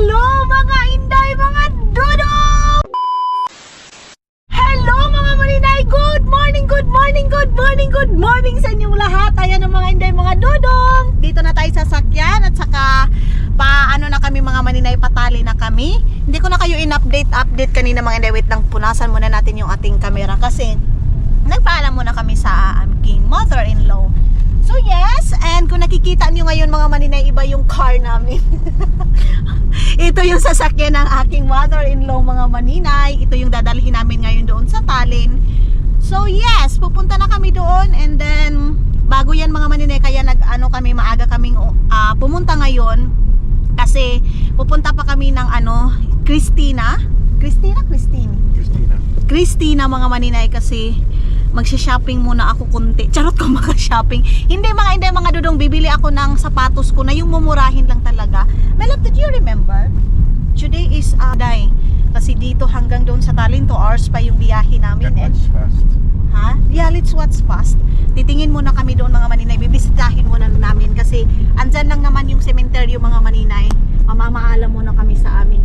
Hello mga inday, mga dudong! Hello mga maninay! Good morning, good morning, good morning, good morning sa inyong lahat. Ayan ang mga inday, mga dudong. Dito na tayo sa sakyan at saka paano na kami mga maninay, patali na kami. Hindi ko na kayo in-update kanina mga inday. Wait lang, punasan muna natin yung ating camera kasi nagpaalam muna kami sa aking mother-in-law. So yes, and kung nakikita niyo ngayon mga maninay, iba yung car namin. Ito yung sasakyan ng aking mother-in-law mga maninay. Ito yung dadalhin namin ngayon doon sa Tallinn. So yes, pupunta na kami doon, and then bago yan mga maninay, kaya maaga kaming pumunta ngayon kasi pupunta pa kami ng Christina mga maninay, kasi magsha-shopping muna ako kunti. Charot ko, maka-shopping. Hindi mga dudong, bibili ako ng sapatos ko na yung mumurahin lang talaga. My love, did you remember? Today is day. Kasi dito hanggang doon sa Tallinn, 2 hours pa yung biyahe namin. Let's fast. Ha? Yeah, let's watch fast. Titingin muna kami doon mga maninay. Bibisitahin muna namin kasi andyan lang naman yung cemetery mga maninay. Mamamaalam muna kami sa aming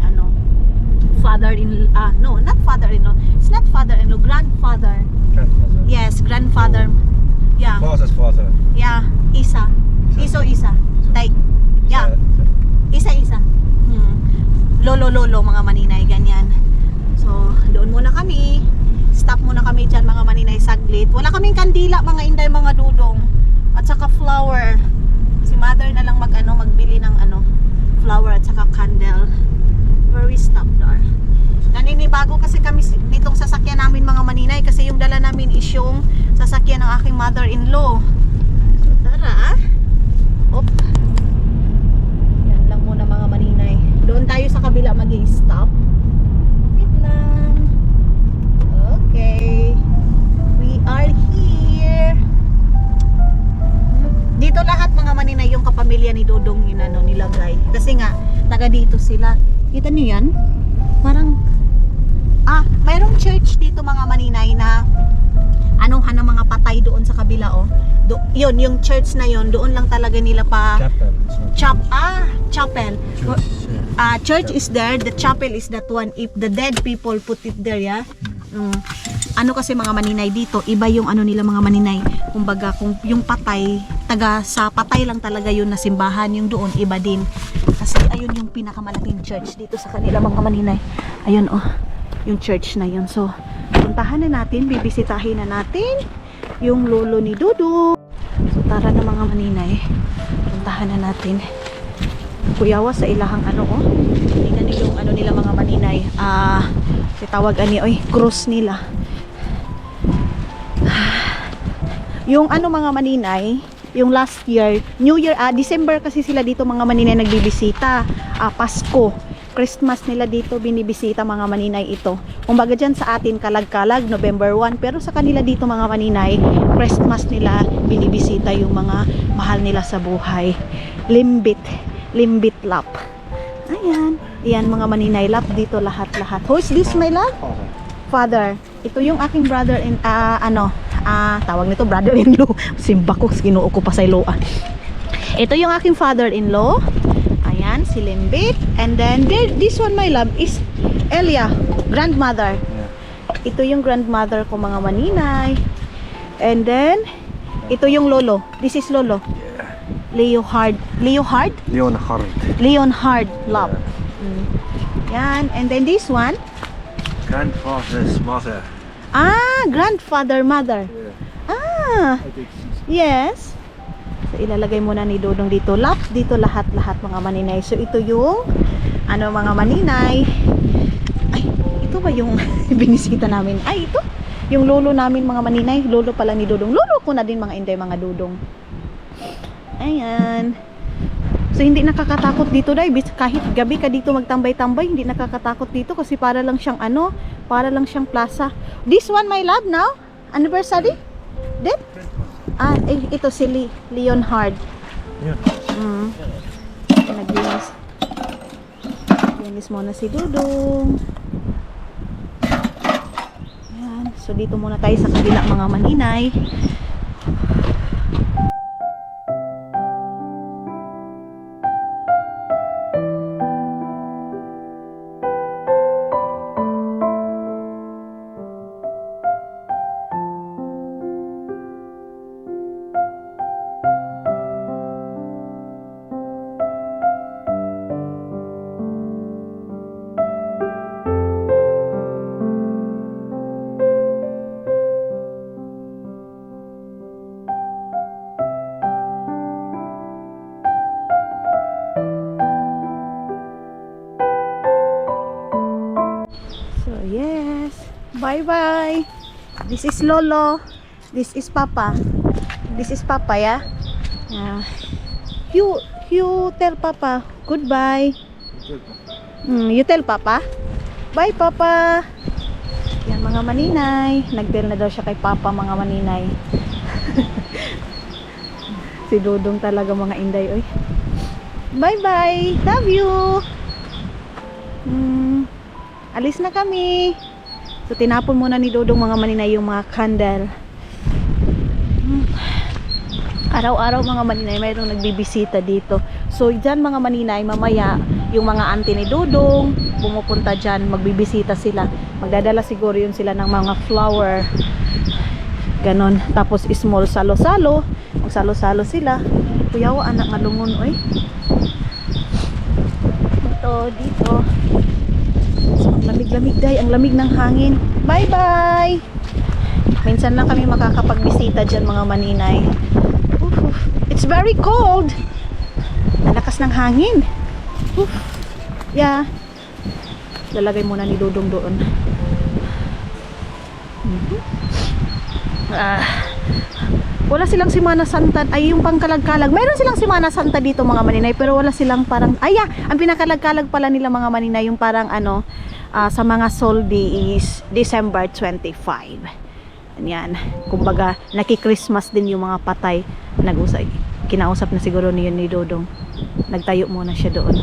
father-in-law. No, not father-in-law. It's not father-in-law, grandfather. Grandfather. Yes, grandfather. Yeah. Father's father. Yeah, isa. Tay. Yeah. Isa. Lolo mga maninay, ganyan. So, doon muna kami. Stop muna kami dyan mga maninay saglit. Wala kaming kandila mga inday, mga dudong. At saka flower. Si mother na lang magbili ng flower at saka candle. Where we stop there. Naninibago kasi kami nitong sasakyan namin mga maninay, kasi yung dala namin is yung sasakyan ng aking mother-in-law. So, tara. Op. Yan lang muna mga maninay. Doon tayo sa kabila mag-i-stop. Wait lang. Okay. We are here. Dito lahat mga maninay yung kapamilya ni Dodong nilagay. Kasi nga, taga dito sila. Kita niyo yan? Parang mayroong church dito mga maninay na ng mga patay doon sa kabila yun, yung church na yun, doon lang talaga nila chapel. Church is there, the chapel is that one. If the dead people put it there, yeah. Kasi mga maninay dito, iba yung nila mga maninay. Kumbaga, kung yung patay, sa patay lang talaga yun na simbahan, yung doon iba din. Kasi ayun yung pinakamalaking church dito sa kanila mga maninay. Ayun yung church na yun. So, puntahan na natin, bibisitahin na natin yung lolo ni Dudu. So, tara na mga maninay. Puntahan na natin. Kuyawa sa ilahang tingnan niyo yung nila mga maninay. Tawag cross nila. Yung mga maninay, yung last year, New Year, December kasi sila dito mga maninay nagbibisita. Pasko, Christmas nila dito binibisita mga maninay ito. Kumbaga dyan sa atin kalag-kalag, November 1. Pero sa kanila dito mga maninay, Christmas nila binibisita yung mga mahal nila sa buhay. Limbit lap. Ayan. Ayan mga maninay lap dito lahat-lahat. Who is this my love? Father. Ito yung aking brother in tawag nito brother-in-law. Simba ko, ginoo ko pa sa iloa. Ito yung aking father-in-law. Ayan, si Limbit. And then this one my love is Elia, grandmother. Ito yung grandmother ko mga maninay. And then ito yung lolo. This is lolo. Leonhard love. Yan. And then this one, Grandfather's mother. Grandfather mother. Yes. So ilalagay muna ni Dodong dito. Laps dito lahat-lahat mga maninay. So ito yung mga maninay. Ay, ito ba yung binisita namin? Ay, ito. Yung lolo namin mga maninay. Lolo pala ni Dodong. Lolo ko na din mga inday mga dudong. Ayan. So hindi nakakatakot dito dahil kahit gabi ka dito magtambay-tambay, hindi nakakatakot dito kasi para lang siyang plaza. This one my love now? Anniversary? Then? Ito si Leonhard. Naglinis muna si Dudong. Ayan. So dito muna tayo sa kabila mga maninay. Bye-bye. This is Lolo. This is Papa. This is Papa, yeah? Yeah. You tell Papa goodbye. You tell Papa. Bye, Papa. Yan, mga maninay. Nag-tell na daw siya kay Papa, mga maninay. Si Dudong talaga, mga inday, oy. Bye-bye. Love you. Alis na kami. So, tinapon muna ni Dudong, mga maninay, yung mga candle. Araw-araw, mga maninay, mayroong nagbibisita dito. So, dyan, mga maninay, mamaya, yung mga auntie ni Dudong, pumupunta dyan, magbibisita sila. Magdadala siguro yun sila ng mga flower. Ganon. Tapos, small salo-salo. Magsalo-salo sila. Kuya, anak malungon, oy. Ito, dito. So, ang lamig-lamig, day. Ang lamig ng hangin. Bye-bye! Minsan lang kami makakapagbisita dyan, mga maninay. It's very cold. Ang lakas ng hangin. Yeah. Lalagay muna ni Dudong doon. Wala silang Semana Santa. Ay, yung pangkalag-kalag. Mayroon silang Semana Santa dito, mga maninay. Pero wala silang parang... ang pinakalag-kalag pala nila, mga maninay. Yung parang ano, sa mga soldi is December 25. Yan. Kumbaga, naki-Christmas din yung mga patay. Kinausap na siguro ni Dudong. Nagtayo muna siya doon.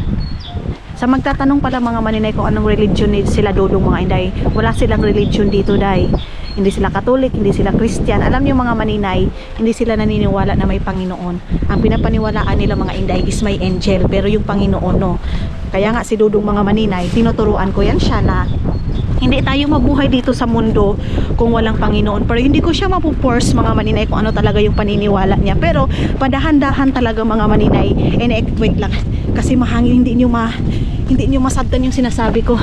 Sa magtatanong pala, mga maninay, kung anong religion sila Dudong, mga inday, wala silang religion dito, day. Hindi sila Katolik, hindi sila Christian. Alam niyo, mga maninay, hindi sila naniniwala na may Panginoon. Ang pinapaniwalaan nila, mga inday, is may angel, pero yung Panginoon, no. Kaya nga si Dudong, mga maninay, tinuturuan ko yan siya na hindi tayo mabuhay dito sa mundo kung walang Panginoon. Pero hindi ko siya mapuforce, mga maninay, kung ano talaga yung paniniwala niya. Pero padahan-dahan talaga, mga maninay. Wait lang. Kasi mahangin, hindi niyo masabtan yung sinasabi ko.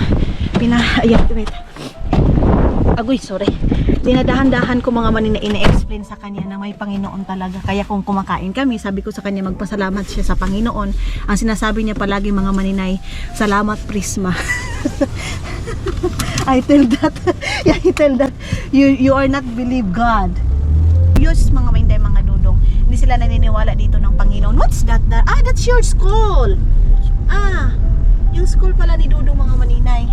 Wait. Agoy, sorry. Dinadahan-dahan ko, mga maninay, ina-explain sa kanya na may Panginoon talaga. Kaya kung kumakain kami, sabi ko sa kanya, magpasalamat siya sa Panginoon. Ang sinasabi niya palagi, mga maninay, salamat Prisma. I tell that you are not believe God. Yes, mga maninay, mga Dudong, hindi sila naniniwala dito ng Panginoon. What's that? That's your school. Yung school pala ni Dudong, mga maninay.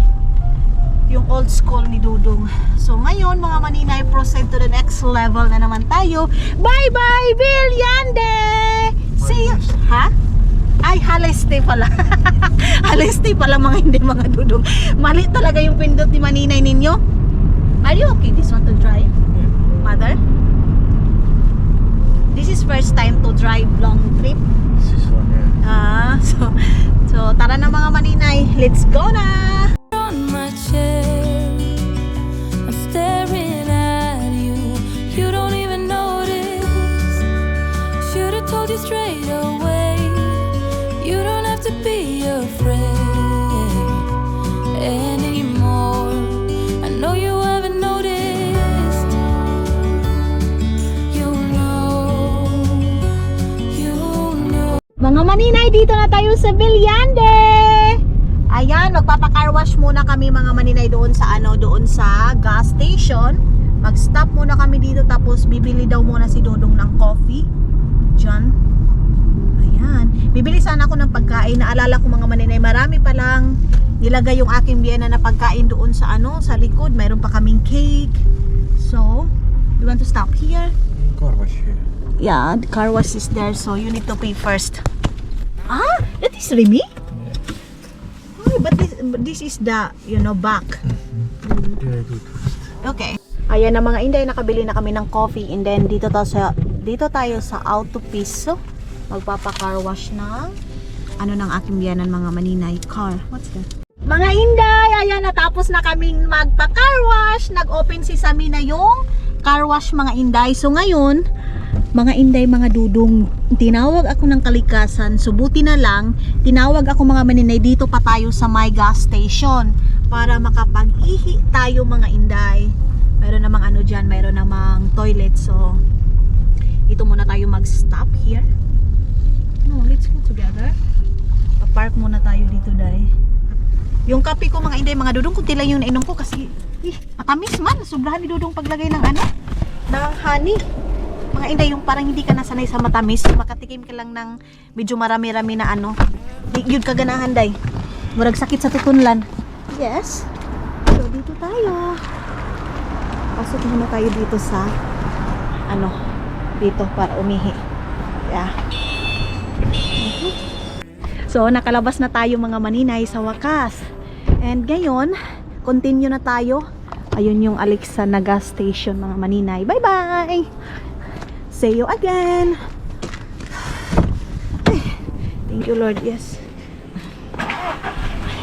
Yung old school ni Dudong. So ngayon, mga maninay, proceed to the next level na naman tayo. Bye-bye, Bilyande! See you! Ha? Ay, haleste pala. Haleste pala, mga hindi, mga Dudong. Mali talaga yung pindot ni maninay ninyo. Are you okay? This one to drive? Mother? This is first time to drive long trip. This is one, yeah. So tara na, mga maninay. Let's go na! On my chair, I'm staring at you. You don't even notice. Should've told you straight away. You don't have to be afraid anymore. I know you haven't noticed. You know. Mga maninay, dito na tayo sa Bilyande. Ayan, magpapa-car wash muna kami, mga maninay, doon sa gas station. Mag-stop muna kami dito, tapos bibili daw muna si Dudong ng coffee. Diyan. Ayan. Bibili sana ako ng pagkain. Naalala ko, mga maninay, marami pa lang nilagay yung aking biyena na pagkain doon sa sa likod. Mayroon pa kaming cake. So, you want to stop here? Car wash here. Yeah, the car wash is there, so you need to pay first. That is Remy? But this is the, back. Yeah, good. Okay. Ayan na, mga inday, nakabili na kami ng coffee, and then dito tayo sa Autopiso. Magpapa-car wash ng ng aking biyanan, mga maninay, car. What's that? Mga inday, ayan, natapos na kaming magpa-car wash. Nag-open si Samina yung car wash, mga inday. So ngayon, mga inday, mga Dudong, tinawag ako ng kalikasan. So buti na lang, tinawag ako, mga maninay, dito pa tayo sa my gas station para makapag-ihi tayo, mga inday. Mayroon namang dyan, mayroon namang toilet. So dito muna tayo mag-stop here. No, let's go together. Pa-park muna tayo dito, day. Yung kape ko mga inday, mga dudong, kunti lang yung nainom ko kasi matamis man. Sobrahan ni dudong paglagay ng ano, ng honey. Mga inday, yung parang hindi ka nasanay sa matamis, makatikim ka lang ng medyo marami-rami na ano. Yun kaganahan day. Murag sakit sa tutunlan. Yes. So dito tayo. Pasok muna tayo dito sa ano, dito para umihi. Yeah. So nakalabas na tayo mga maninay sa wakas. And ngayon, continue na tayo. Ayun yung Alexa na gas station mga maninay. Bye bye! See you again! Ay, thank you Lord, yes.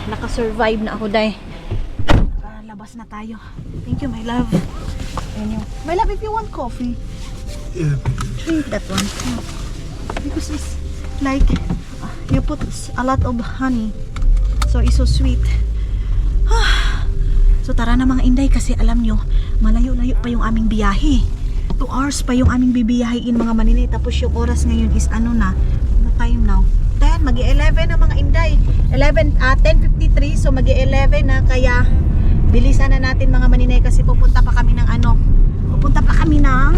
Nakasurvive na ako day. Labas na tayo. Thank you my love. Ayun yung, my love, if you want coffee, Yeah. drink that one. Because it's like you put a lot of honey, so it's so sweet. So tara na mga inday, kasi alam nyo, malayo-layo pa yung aming biyahe. 2 hours pa yung aming bibiyahiin mga maninay. Tapos yung oras ngayon is ano na, ano time now? 10, magi-11 na mga inday. 10:53, so magi-11 na, kaya bilisan na natin mga maninay kasi pupunta pa kami ng ano, pupunta pa kami ng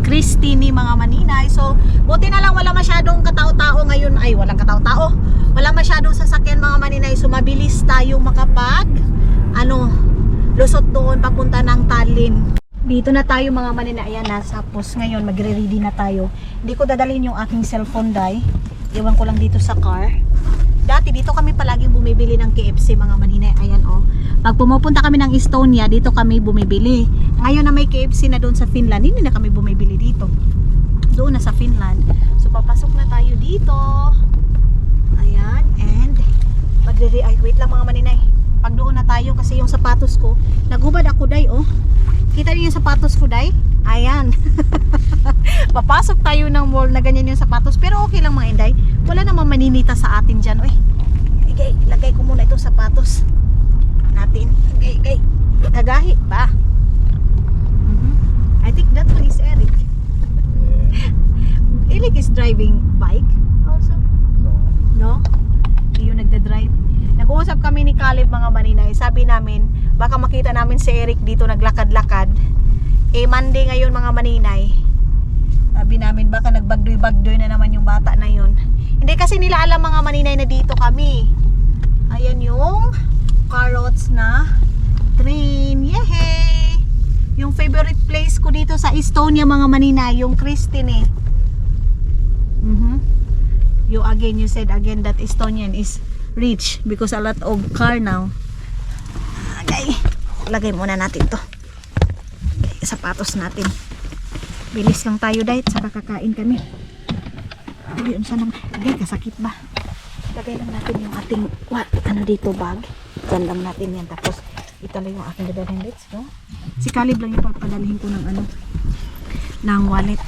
Christine mga maninay. So buti na lang wala masyadong katao-tao ngayon. Ay, walang katao-tao, wala masyadong sasakyan mga maninay. So mabilis tayong makapag ano, lusot doon papunta ng Tallinn. Dito na tayo mga maninay. Ayan, nasa post ngayon, magre-ready na tayo. Hindi ko dadalhin yung aking cellphone day, iwan ko lang dito sa car. Dati dito kami palagi bumibili ng KFC mga maninay. Ayan oh. Pag pumupunta kami ng Estonia, dito kami bumibili. Ngayon na may KFC na doon sa Finland, hindi na kami bumibili dito. Doon na sa Finland. So papasok na tayo dito. Ayan, and ay, wait lang mga maninay. Pag doon na tayo kasi yung sapatos ko, naghubad ako day oh. Kita niyo yung sapatos ko day? Ayan. Papasok tayo ng mall na ganyan yung sapatos, pero okay lang mga inday. Wala namang maninita sa atin dyan. Uy, lagay ko muna itong sapatos natin. Okay. Kagahi ba? I think that one is Eric. Eric is driving bike also. No? Hindi yung nagda-drive. Nag-uusap kami ni Caleb mga maninay. Sabi namin, baka makita namin si Eric dito naglakad-lakad. Monday ngayon mga maninay. Sabi namin baka nagbagdoy-bagdoy na naman yung bata na yun. Hindi kasi nila alam mga maninay na dito kami. Ayan yung carrots na train. Yehey! Yung favorite place ko dito sa Estonia mga maninay, yung Christine. You said again that Estonian is rich because a lot of car now. Okay, lagay muna natin to. Okay, sapatos natin. Bilis lang tayo dahil sa kakakain kami. Ayun, saan naman? Okay, kasakit ba? Lagay lang natin yung ating ano dito bag. Diyan lang natin yan. Tapos ito lang yung aking dadalhin. Let's go. Si Caleb lang yung pagpadalhin ko ng ano, ng wallet.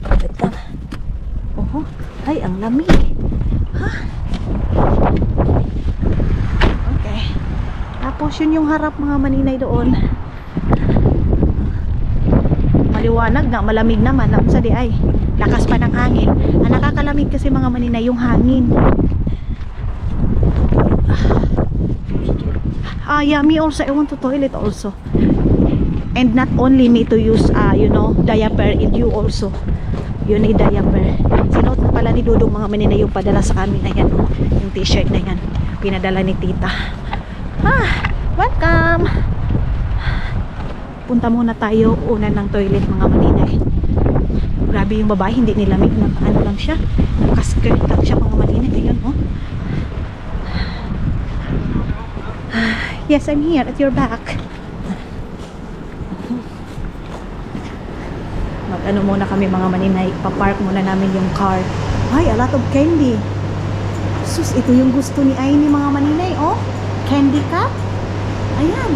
Ito. Oho, ay ang lamig. Ha? Okay. Tapos yun yung harap mga maninay doon. Maliwanag na, malamig naman. Sa di ay, lakas pa ng hangin. Ang nakakalamig kasi mga maninay yung hangin. Yeah, me also, I want to toilet also. And not only me to use, diaper, and you also. You need diaper. Sinuot na pala ni Dudong mga maninay yung padala sa amin. Ayan, yung t-shirt na yan. Pinadala ni tita. Welcome! Punta muna tayo una ng toilet mga maninay. Grabe yung babae, hindi nilamig na ano lang siya, nakaskirt lang siya mga maninay. Ayun oh. Yes, I'm here at your back. Mag-ano muna kami mga maninay, papark muna namin yung car. Ay, a lot of candy. Sus, ito yung gusto ni Aini mga maninay oh. Candy cup. Ayan,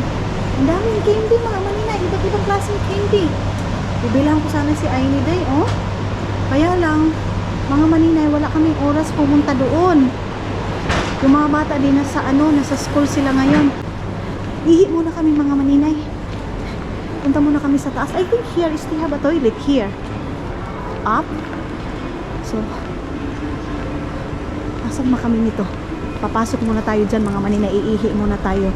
ang daming candy mga maninay, iba't ibang klaseng candy. Bibilang ko sana si Aini day oh. Kaya lang mga maninay, wala kaming oras pumunta doon. Yung mga bata din nasa school sila ngayon. Ihi muna kami mga maninay. Punta muna kami sa taas. I think here is still have a toilet here. Up. So asan na kami nito? Papasok muna tayo dyan mga maninay. Iihi muna tayo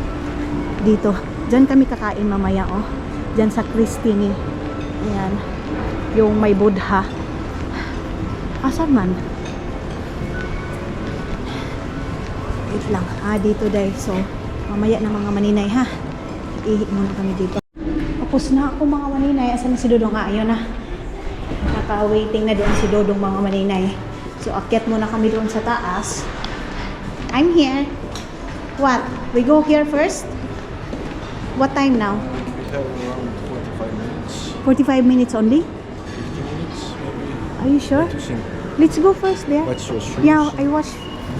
dito. Dyan kami kakain mamaya, oh. Dyan sa Christine. Ayan. Yung may Buddha. Asan man? Wait lang. Dito dahil. So, mamaya na mga maninay, ha? Iihi muna kami dito. Tapos na ako mga maninay. Asan na si Dodong? Ayun na. Naka-waiting na doon si Dodong mga maninay. So, akyat muna kami doon sa taas. I'm here. What? We go here first? What time now? We have around 45 minutes. 45 minutes only? 50 minutes maybe. Are you sure? To sing. Let's go first there. What's your shoes? Yeah, I wash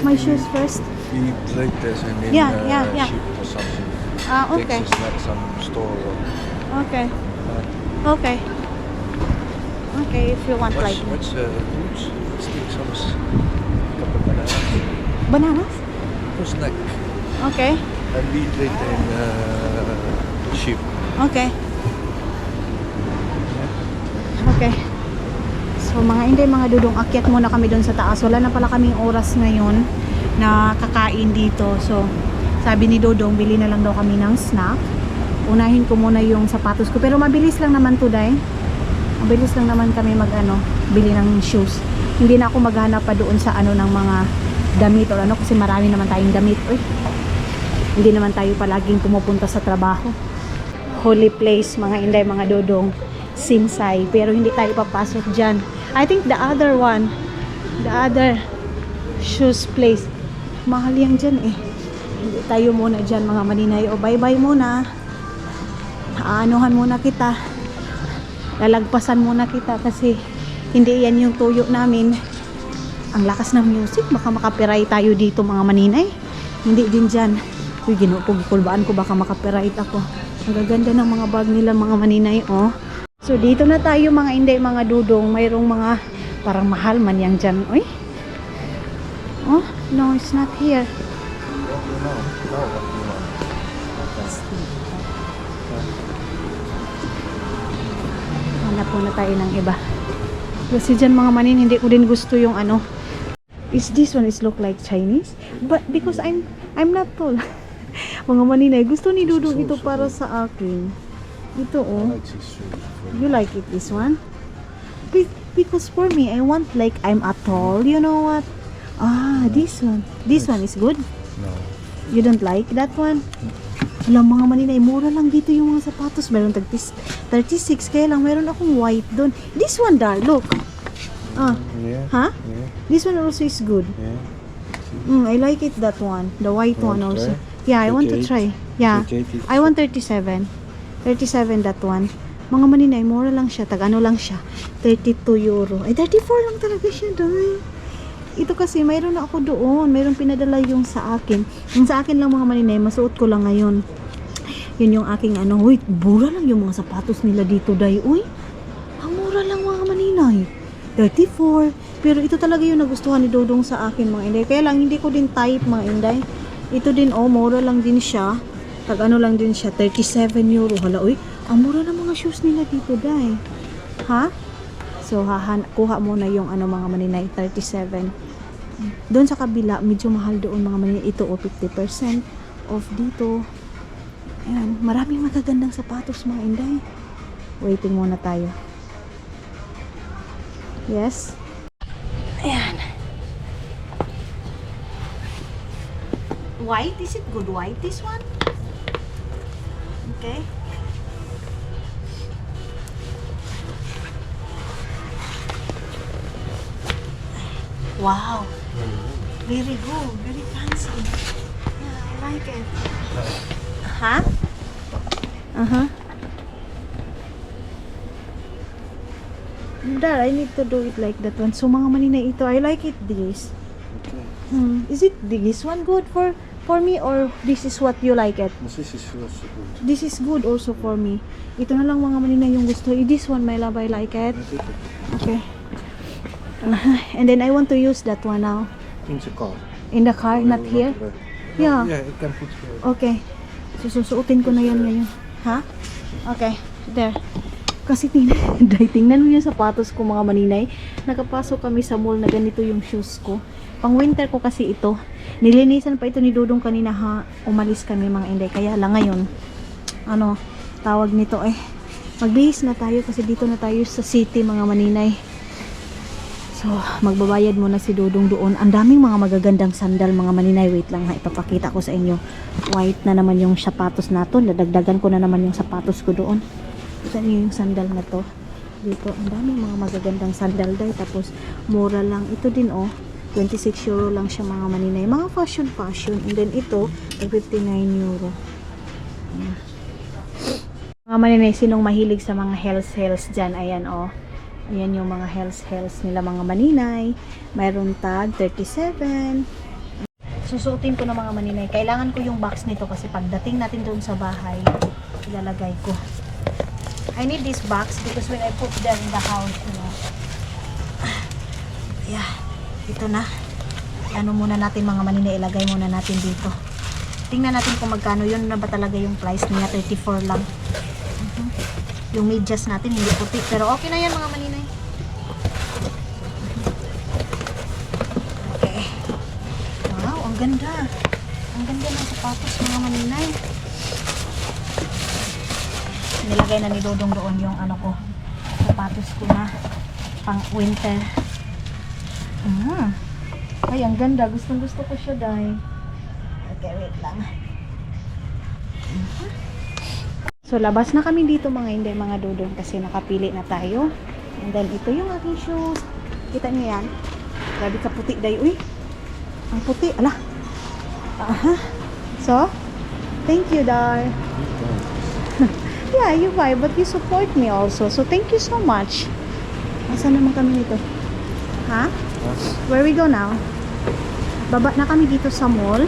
my shoes first. Eat like this and then Yeah. ship or something. Okay. Texas, like some store or Okay. Okay. Okay, if you want like what's fruits? Let's take some couple bananas. bananas? For snack. Okay. And eat later in ship. Okay. Okay. So mga hindi mga dudong, akyat muna kami doon sa taas. Wala na pala kaming oras ngayon na kakain dito. So sabi ni Dodong, bili na lang daw kami ng snack. Unahin ko muna yung sapatos ko. Pero mabilis lang naman today. Mabilis lang naman kami bili ng shoes. Hindi na ako maghanap pa doon sa ng mga damit o kasi marami naman tayong damit. Uy. Hindi naman tayo palaging pumupunta sa trabaho. Holy place, mga inday, mga dodong, Sinsay. Pero hindi tayo papasok dyan. I think the other one, the other shoes place, mahal yan dyan eh. Hindi tayo muna dyan mga maninay. O bye-bye muna. Aanuhan muna kita. Lalagpasan muna kita kasi hindi yan yung tuyo namin. Ang lakas ng music. Baka makapiray tayo dito mga maninay. Hindi din dyan. Uy, ginupog-kulbaan ko. Baka makapirait ako. Ang gaganda ng mga bag nila mga maninay, oh. So, dito na tayo mga inday, mga dudong. Mayroong mga parang mahal man yan dyan. Uy. Oh, no, it's not here. Hanap muna tayo ng iba. Kasi dyan mga manin, hindi ko din gusto yung Is this one is look like Chinese? But because I'm not tall. Mga maninay, gusto ni Dudong ito para sa akin. Ito oh. You like it this one? Because for me, I want like I'm a tall. You know what? This one. This one is good. No. You don't like that one? Alam mga maninay, mura lang dito yung mga sapatos. Meron 36, kaya lang meron akong white doon. This one dar, look. Yeah. Huh? Yeah. This one also is good. Yeah. I like it, that one. The white You one want to also. try? Yeah, I want to 38? try. Yeah. 38 is I want 37. 37 that one. Mga maninay, mura lang siya. Tag-ano lang siya. 32 euro. Ay, 34 lang talaga siya doon. Ito kasi, mayroon na ako doon. Mayroon pinadala yung sa akin. Yung sa akin lang mga maninay, masuot ko lang ngayon. Yun yung aking Uy, mura lang yung mga sapatos nila dito, day. Uy, ang mura lang mga maninay. 34. Pero ito talaga yung nagustuhan ni Dodong sa akin mga inday. Kaya lang, hindi ko din type mga inday. Ito din, mura lang din siya. Tag-ano lang din siya, 37 euro. Hala, uy, ang mura ng mga shoes nila dito, day. Ha? So, kuha muna yung mga maninay, 37. Doon sa kabila, medyo mahal doon mga maninay. Ito, 50% off dito. Ayan, maraming magagandang sapatos mga inday. Waiting muna tayo. Yes. Ayan. White, is it good white, this one? Okay. Wow. Very good. Very fancy. Yeah, I like it. Huh? Uh-huh. Dad, I need to do it like that one. So mga maninay ito, I like it this. Okay. Is it this one good for me or this is what you like it? This is also good. This is good also for me. Ito na lang mga maninay yung gusto. This one, my love, I like it. Okay. And then I want to use that one now. In the car. In the car, not here? Yeah. Yeah, it can put here. Okay. So, susuotin ko na yan ngayon. Ha? Okay. There. Kasi tingnan mo yung sapatos ko mga maninay. Nakapasok kami sa mall na ganito yung shoes ko. Pang winter ko kasi ito. Nilinisan pa ito ni Dudong kanina ha. Umalis kami mga inday. Kaya lang ngayon, ano, tawag nito magbihis na tayo kasi dito na tayo sa city mga maninay. So, magbabayad muna si Dudong doon. Ang daming mga magagandang sandal mga maninay. Wait lang ha, ipapakita ko sa inyo. White na naman yung sapatos nato. Dadagdagan ko na naman yung sapatos ko doon. Saan yung sandal na to? Dito, ang daming mga magagandang sandal dahil. Tapos, mura lang. Ito din 26 euro lang siya mga maninay. Mga fashion. And then ito, 59 euro. Ayan. Mga maninay, sinong mahilig sa mga heels dyan? Ayan Ayan yung mga heels nila mga maninay. Mayroon tag 37. Susuotin ko na mga maninay. Kailangan ko yung box nito kasi pagdating natin doon sa bahay, ilalagay ko. I need this box because when I put them in the house, yeah, ito na. Ano muna natin mga maninay, ilagay muna natin dito. Tingnan natin kung magkano yun na ba talaga yung price niya. 34 lang. Yung medyas natin hindi puti, pero okay na yan mga maninay. Okay. Wow, ang ganda. Ang ganda ng sapatos mga maninay. Nilagay na ni Dodong doon yung sapatos ko na pang winter. Ay, ang ganda. Gustong gusto ko siya, dahil. Okay, wait lang. So, labas na kami dito mga Dodong kasi nakapili na tayo. And then, ito yung aking shoes. Kita niyo yan? Grabe ka puti, day. Uy, ang puti. Ala. So, thank you, Dar. Yeah, you buy, but you support me also. So, thank you so much. Nasaan naman kami nito? Ha? Where we go now? Baba na kami dito sa mall.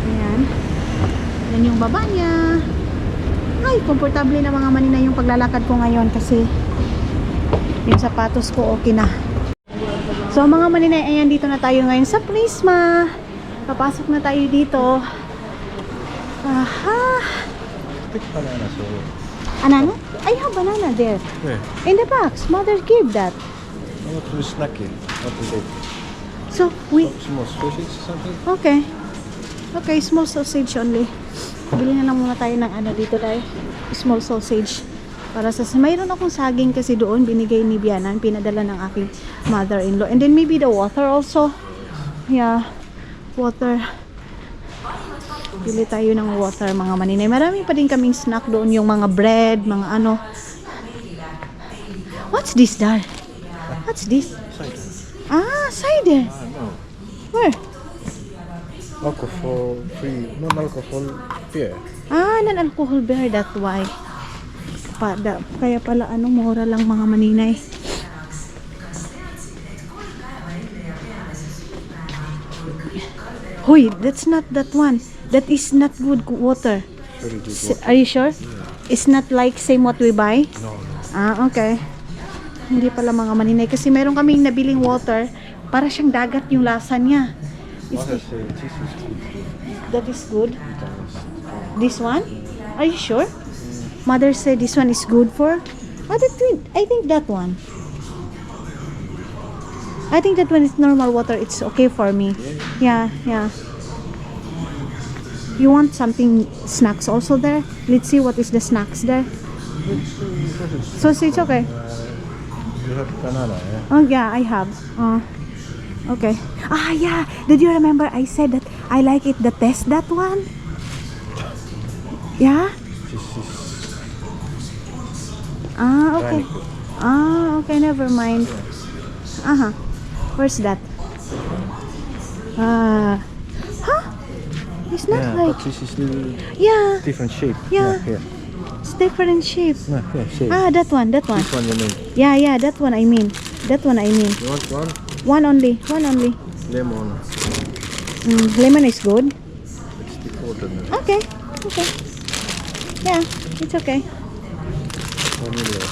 Ayan. Yan yung baba niya. Ay, komportable na mga manina yung paglalakad ko ngayon kasi yung sapatos ko okay na. So, mga manina, ayan, dito na tayo ngayon sa Prisma. Papasok na tayo dito. Aha! Take banana, so. Ano? I have banana there. Where? In the box. Mother gave that. I want to snack it. What is it? So, we... Small sausage or something? Okay. Okay, small sausage only. Bili na lang muna tayo ng dito tayo. Small sausage. Para sa... Mayroon akong saging kasi doon. Binigay ni Bianan. Pinadala ng aking mother-in-law. And then maybe the water also. Yeah. Water. Bili tayo ng water mga maninay. Marami pa din kaming snack doon. Yung mga bread, mga ano. What's this, Dar? What's this? Cider. Ah, cider. No. Where? Alcohol free, non-alcohol beer. Ah, non-alcohol beer, that's why. Kaya pala mura lang mga maninay. Hoy, that's not that one. That is not good water. Very good water. Are you sure? Yeah. It's not like same what we buy? No. Ah, okay. Hindi pala mga maninay. Kasi meron kaming nabiling water. Para siyang dagat yung lasa niya. Mother said this is good. That is good. This one? Are you sure? Mother said this one is good for... I think that one. I think that one is normal water. It's okay for me. Yeah. You want something snacks also there? Let's see what is the snacks there. Sausage, okay. You have banana, yeah? Oh yeah, I have. Okay. Ah yeah. Did you remember I said that I like it the taste that one? Yeah? This is Ah okay. very good. Ah okay, never mind. Where's that? Huh? It's not Yeah, like but this is little yeah. different shape. Yeah. Here. It's different shape. No, here, shape. Ah, that one. This one you mean? Yeah, that one I mean. That one I mean. You want one? One only. Lemon. Lemon is good. It's the ordinary. Okay. Yeah, it's okay. Vanilla.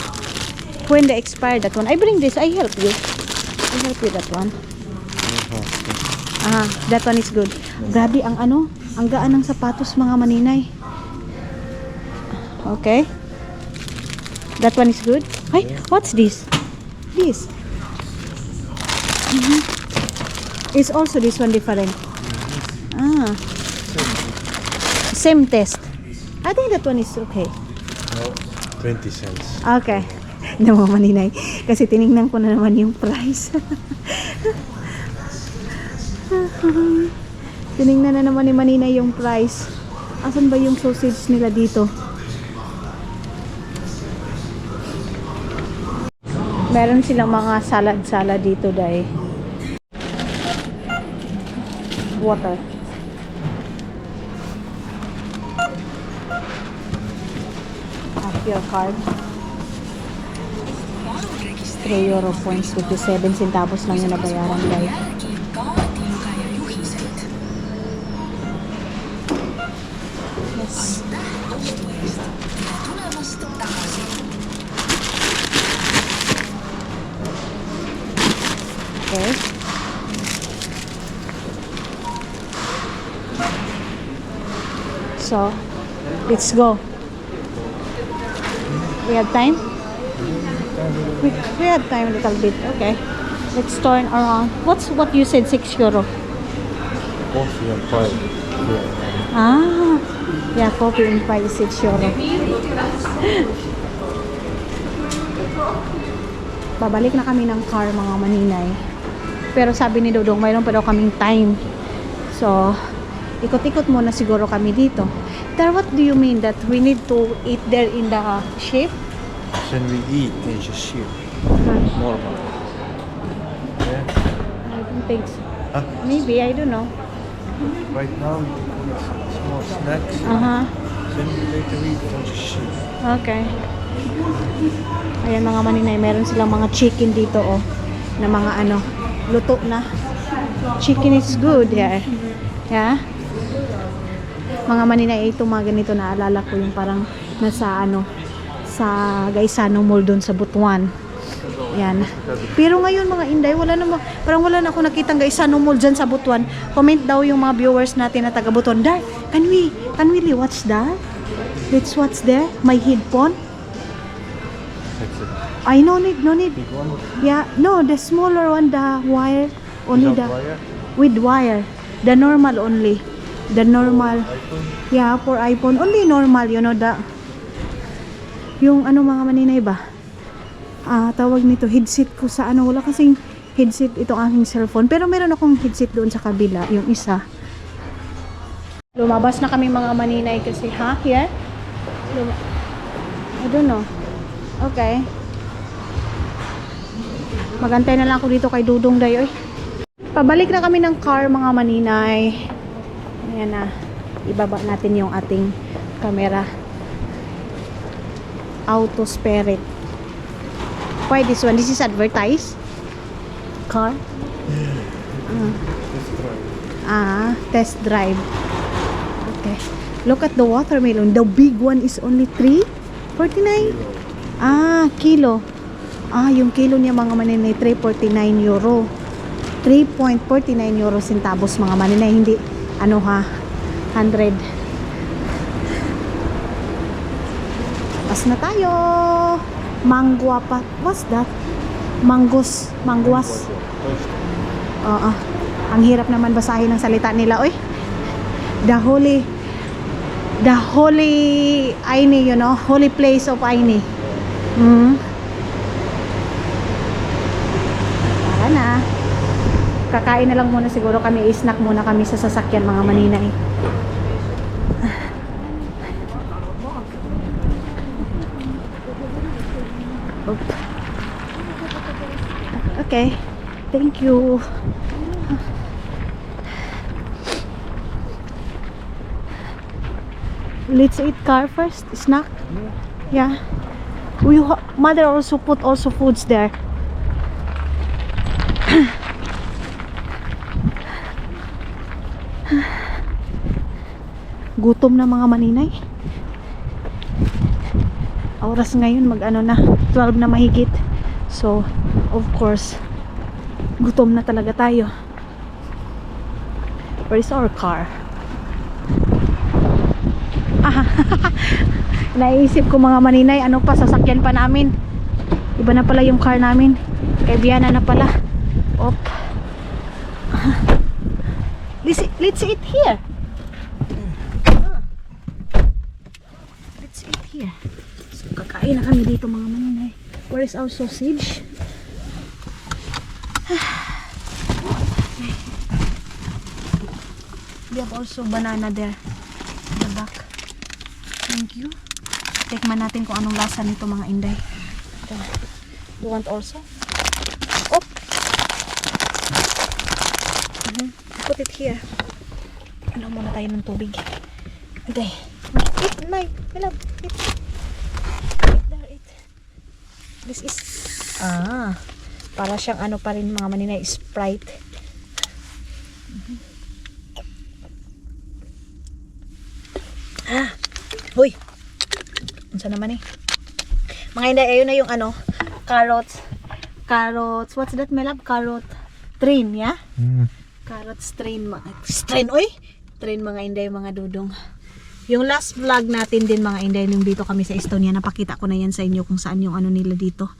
When they expire that one, I bring this. I help you that one. That one is good. Grabe ang ang gaan ng sapatos mga maninay. Okay. That one is good. Ay, what's this? This. Is also this one different? Ah. Same test. I think that one is okay. No, 20 cents. Okay. Namamaninay. Kasi tinignan ko na naman yung price. Tinignan na naman ni Maninay yung price. Asan ba yung sausage nila dito? Meron silang mga salad-salad dito, dahil water. Your card. 3 euro points, 57 centavos lang yung nabayaran, guys. Yes. Okay. So, let's go. We have time? We have time a little bit. Okay. Let's turn around. What you said, 6 euro? Coffee and pie. Yeah. Ah. Yeah, coffee and pie is 6 euro. Babalik na kami ng car, mga Maninay. Pero sabi ni Dodong, mayroon pa daw kaming time. So, ikot-ikot muna siguro kami dito. There, what do you mean that we need to eat there in the ship? Can we eat in the ship? Normal. Yeah. I don't think so. Huh? Maybe, I don't know. Right now, we eat small snacks. Then later we eat on the ship. Okay. Ayan, mga Maninay, meron silang mga chicken dito, oh, na mga ano, luto na. Chicken is good here. Yeah. Mga Maninay, ito mga ganito, naalala ko yung parang nasa ano, sa Gaisano Mall doon sa Butuan. Yan. Pero ngayon mga Inday, wala na, parang wala na ako nakitang Gaisano Mall dyan sa Butuan. Comment daw yung mga viewers natin na taga Butuan. Dar, can we watch that? Let's watch there. My headphone. I no need. Big one? Yeah, no, the smaller one, the wire. Only Without the wire? with wire. The normal only. The normal. iPhone? Yeah, for iPhone. Only normal, you know, the yung ano mga Maninay ba? Tawag nito, headset ko sa ano. Wala kasing headset itong aking cellphone. Pero meron akong headset doon sa kabila, yung isa. Lumabas na kami mga Maninay kasi, here? I don't know. Okay. Magantay na lang ako dito kay Dudong Day, oy. Pabalik na kami ng car mga Maninay. Ayan na. Ibaba natin yung ating camera. Auto Spirit. Why this one? This is advertised? Car? Test drive. Okay. Look at the watermelon. The big one is only 3.49. Kilo. Yung kilo niya mga Maninay, 3.49 euro. 3.49 euro centavos mga Maninay. Hindi, 100. Pas na tayo. Mangwa pa. What's that? Mangwas. Ang hirap naman basahin ng salita nila, oy. The holy Aini, you know, holy place of Aini. Tara na. Kakain na lang muna siguro kami, snack muna kami sa sasakyan mga Maninay. Okay. Thank you. Let's eat car first. Snack. Yeah. Mother also put also foods there. Gutom na mga Maninay. Oras ngayon na 12 na mahigit. So of course gutom na talaga tayo. Where is our car? Naisip ko mga Maninay, ano pa, sasakyan pa namin. Iba na pala yung car namin. Kay Biana na pala. Op. Let's eat here. Ah. Let's eat here. So, kakain na kami dito mga maninay. Where is our sausage? We have also banana there. In the back. Thank you. Tikman natin kung anong lasa nito mga inday. Ito. You want also? Oh! Put it here. Ano muna tayo ng tubig. Inday. Eat, my love. Eat. Eat there, eat. This is... para siyang ano pa rin mga maninay, Sprite. Hoy! Ano naman eh? Mga inday, ayun na yung ano, carrots. What's that, my love? Carrot strain, yeah? Carrot strain, oy! Strain mga inday, mga dudong. Yung last vlog natin din mga inday, yung dito kami sa Estonia, napakita ko na yan sa inyo kung saan yung ano nila dito,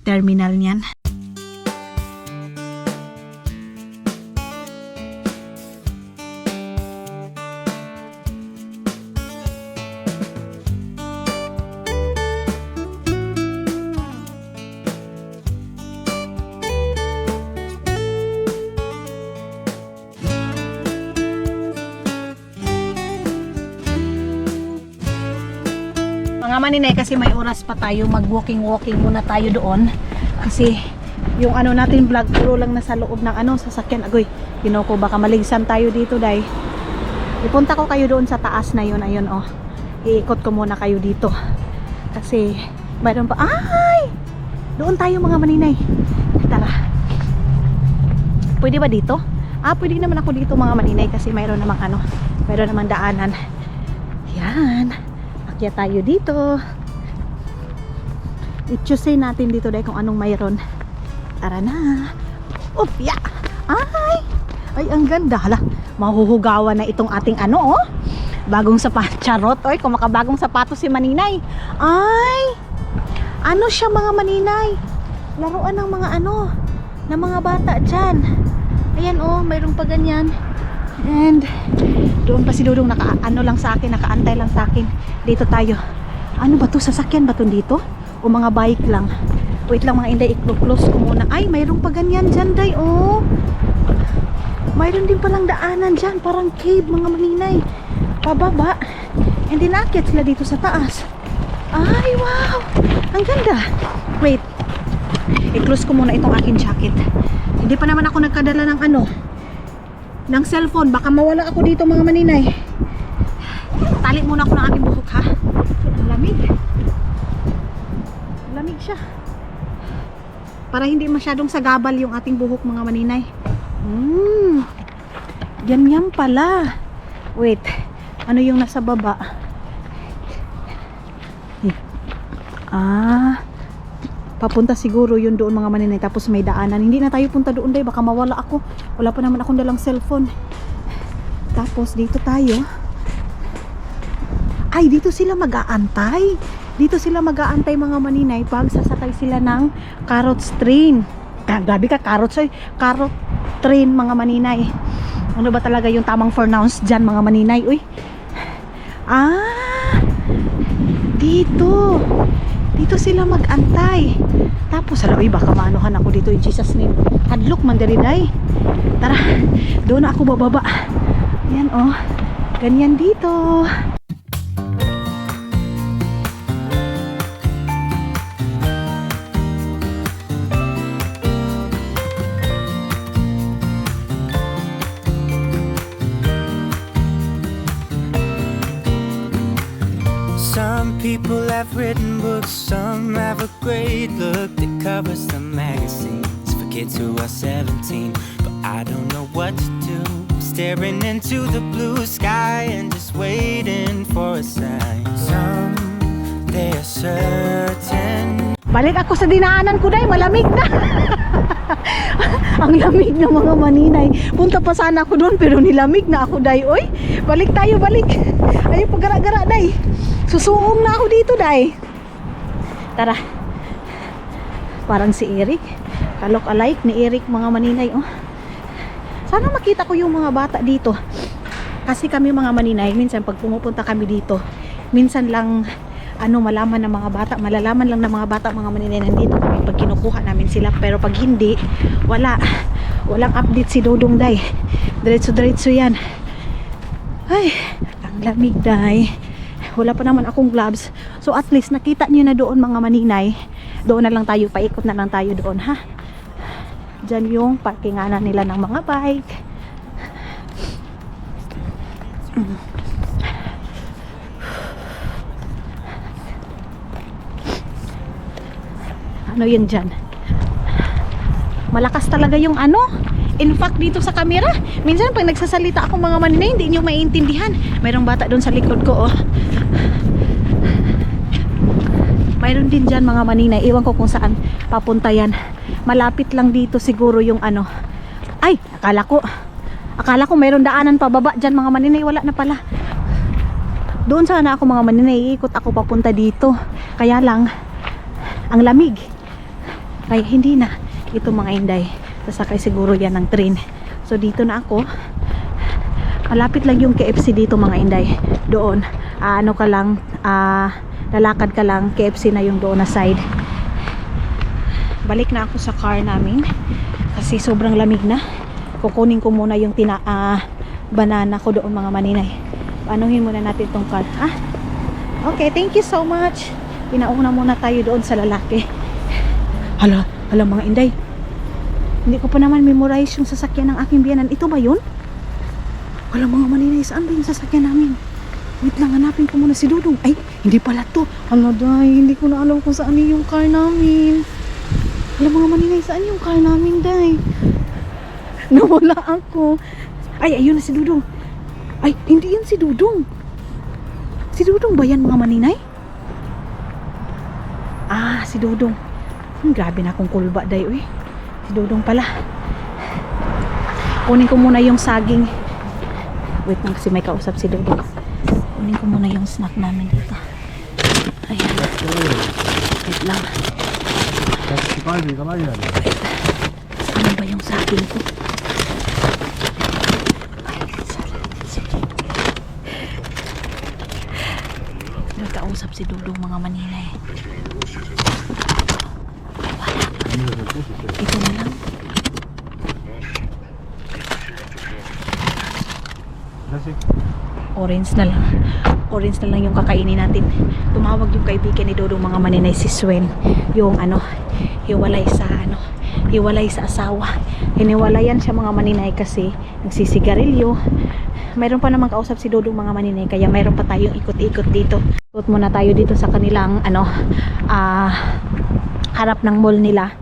terminal niyan. Mga maninay, kasi may oras pa tayo, mag-walking muna tayo doon kasi yung ano natin vlog puro lang nasa loob ng ano sasakyan. Agoy, Ginoo ko, baka maligsan tayo dito day. Ipunta ko kayo doon sa taas na yun, ayun oh. Iikot ko muna kayo dito kasi mayroon pa. Ay! Doon tayo mga maninay. Tara. Pwede ba dito? Pwede naman ako dito mga maninay kasi mayroon namang ano, mayroon namang daanan. Yan. Kaya tayo dito. I-choose natin dito dahil kung anong mayroon. Tara na. Yeah. Ay, ang ganda. Hala, mahuhugawan na itong ating ano, oh. Bagong sapatos. Charot, oy. Kung makabagong sapatos si Maninay. Ay, ano siya mga maninay? Laruan ng mga ano, ng mga bata dyan. Ayan, oh. Mayroong pa ganyan. And doon pa si Dudong naka-ano lang sa akin, nakaantay lang sa akin. Dito tayo. Ano ba to? Sasakyan ba to dito? O mga bike lang? Wait lang mga inday, i-close ko muna. Ay, mayroon pa ganyan dyan, day. Oh, mayroon din palang daanan dyan. Parang cave mga maninay. Pababa. And then akit sila dito sa taas. Ay, wow! Ang ganda. Wait. I-close ko muna itong aking jacket. Hindi pa naman ako nagkadala ng ano, ng cellphone, baka mawala ako dito mga maninay. Tali muna ako ng aking buhok ha. Ang lamig. Lamig siya. Para hindi masyadong sagabal yung ating buhok mga maninay. Yan pala. Wait, ano yung nasa baba? Papunta siguro yun doon mga maninay, tapos may daanan. Hindi na tayo punta doon day, baka mawala ako. Wala pa naman akong dalang cellphone. Tapos dito tayo. Ay, dito sila mag-aantay. Dito sila mag-aantay mga maninay pag sasakay sila ng carrot train. Grabe ka, carrot train mga maninay. Ano ba talaga yung tamang pronounce dyan mga maninay? Uy. Dito sila mag-antay. Tapos uy, baka maanuhan ako dito in Jesus name. Hadlok man diri day. Tara, doon na ako bababa. Yan oh. Ganyan dito. Some people have written books, some have a great look that covers the magazines for kids who are 17. But I don't know what to do, staring into the blue sky and just waiting for a sign. Someday a certain. Balik ako sa dinaanan ko day, malamig na. Ang lamig ng mga maninay. Punta pa sana ako doon pero nilamig na ako day. Oy, balik tayo, balik. Ay, pagara-gara day. Susuong na ako dito day. Tara. Parang si Eric. Kalok alike ni Eric mga maninay oh. Sana makita ko yung mga bata dito. Kasi kami mga maninay, minsan pag pumupunta kami dito, minsan lang malaman ng mga bata, malalaman lang ng mga bata, mga maninay nandito kami pag kinukuha namin sila. Pero pag hindi, walang update si Dodong Day. Diretso yan. Ay, ang lamig Day. Wala pa naman akong gloves. So at least nakita niyo na doon mga maninay. Doon na lang tayo, paikot na lang tayo doon ha. Diyan yung parkinganan nila ng mga bike. Ano yun dyan? Malakas talaga yung in fact dito sa camera, minsan pag nagsasalita ako mga maninay, hindi nyo maiintindihan. Mayroong bata doon sa likod ko mayroon din dyan mga maninay, iwan ko kung saan papunta yan. Malapit lang dito siguro yung ay, akala ko mayroon daanan pababa dyan mga maninay, wala na pala. Doon sana ako mga maninay, ikot ako papunta dito, kaya lang ang lamig, kaya hindi na. Ito mga inday, sasakay siguro yan ng train. So dito na ako, malapit lang yung KFC dito mga inday. Doon lalakad ka lang, KFC na yung doon na side. Balik na ako sa car namin kasi sobrang lamig na. Kukunin ko muna yung banana ko doon mga maninay. Panuhin muna natin tong car. Okay, thank you so much. Pinauna muna tayo doon sa lalaki. Hala mga inday, hindi ko pa naman memorize yung sasakyan ng aking biyanan. Ito ba yun? Wala mga maninay, saan ba yung sasakyan namin? Wait lang, hanapin ko muna si Dudong. Ay, hindi pala to. Hala Day, hindi ko na alam kung saan yung car namin. Wala mga maninay, saan yung car namin Day? Nawala ako. Ay, ayun na si Dudong. Ay, hindi yan si Dudong. Si Dudong ba yan mga maninay? Si Dudong. Grabe na akong kulba Day, uy. Si Dudong pala. Kunin ko muna yung saging. Wait lang kasi may kausap si Dudong. Kunin ko muna yung snack namin dito. Ayan. Wait lang. Ano ba yung saging ko? May kausap si Dudong mga maninay. Ito na lang. Orange na lang. Orange na lang yung kakainin natin. Tumawag yung kaibigan ni Dodong mga maninay, si Swen. Yung hiwalay sa asawa. Hiniwalayan siya mga maninay kasi nagsisigarilyo. Mayroon pa namang kausap si Dodong mga maninay, kaya mayroon pa tayong ikot-ikot dito. Ikot muna tayo dito sa kanilang harap ng mall nila.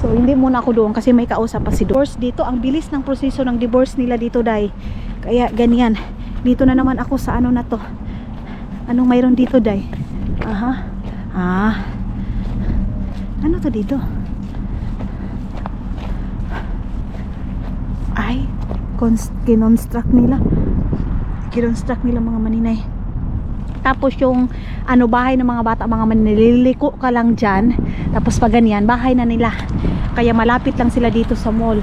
So hindi muna ako doon kasi may kausap pa si divorce dito. Ang bilis ng proseso ng divorce nila dito Day. Kaya ganyan. Dito na naman ako sa na to. Anong mayroon dito Day? Ano to dito? Ay, kinonstruct nila mga maninay. Tapos yung bahay ng mga bata mga maninay, nililiko ka lang dyan. Tapos pag ganyan, bahay na nila. Kaya malapit lang sila dito sa mall.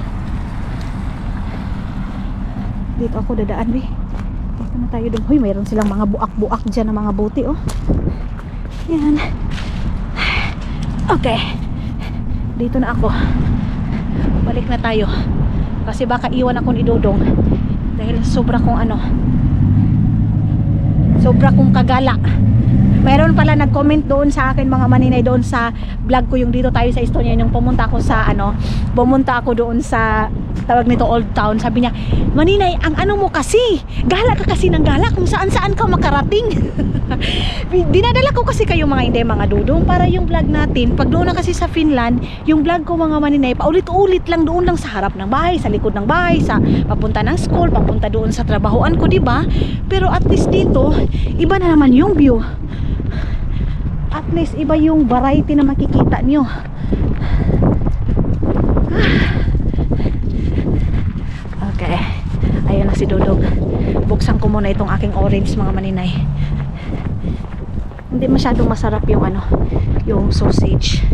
Dito ako dadaan Dito na tayo doon. Hoy, mayroon silang mga buak-buak dyan na mga buti Yan. Okay. Dito na ako. Balik na tayo. Kasi baka iwan ako ni Dodong. Dahil sobra kong kagala. Mayroon pala nag-comment doon sa akin mga maninay doon sa vlog ko yung dito tayo sa Estonia, yung pumunta ako doon sa tawag nito Old Town. Sabi niya, maninay, ang mo kasi, gala ka kasi ng gala kung saan ka makarating. Dinadala ko kasi kayo mga hindi mga Dudong para yung vlog natin, pag doon na kasi sa Finland, yung vlog ko mga maninay, paulit-ulit lang doon lang sa harap ng bahay, sa likod ng bahay, sa papunta ng school, papunta doon sa trabahoan ko, diba? Pero at least dito, iba na naman yung view. At least iba yung variety na makikita nyo. Okay. Ayun na si Dodong. Buksan ko muna itong aking orange mga maninay. Hindi masyadong masarap yung yung sausage.